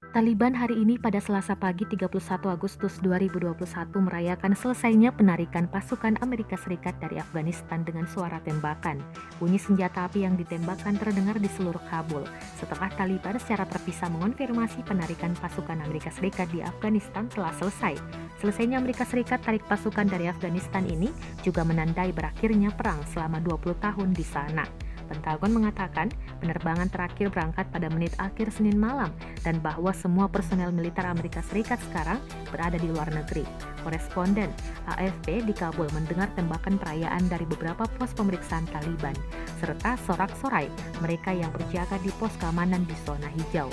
Taliban hari ini pada Selasa pagi 31 Agustus 2021 merayakan selesainya penarikan pasukan Amerika Serikat dari Afghanistan dengan suara tembakan. Bunyi senjata api yang ditembakkan terdengar di seluruh Kabul setelah Taliban secara terpisah mengonfirmasi penarikan pasukan Amerika Serikat di Afghanistan telah selesai. Selesainya Amerika Serikat tarik pasukan dari Afghanistan ini juga menandai berakhirnya perang selama 20 tahun di sana. Pentagon mengatakan penerbangan terakhir berangkat pada menit akhir Senin malam dan bahwa semua personel militer Amerika Serikat sekarang berada di luar negeri. Koresponden AFP di Kabul mendengar tembakan perayaan dari beberapa pos pemeriksaan Taliban, serta sorak-sorai mereka yang berjaga di pos keamanan di zona hijau.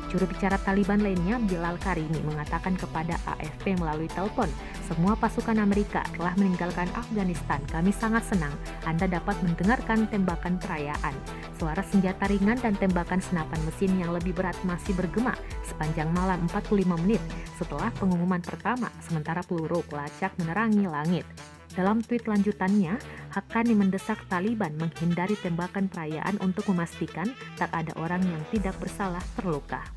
Juru bicara Taliban lainnya, Bilal Karimi, mengatakan kepada AFP melalui telepon, semua pasukan Amerika telah meninggalkan Afghanistan. Kami sangat senang Anda dapat mendengarkan tembakan perayaan. Suara senjata ringan dan tembakan senapan mesin yang lebih berat masih bergema sepanjang malam 45 menit setelah pengumuman pertama, sementara peluru pelacak menerangi langit. Dalam tweet lanjutannya, Haqqani mendesak Taliban menghindari tembakan perayaan untuk memastikan tak ada orang yang tidak bersalah terluka.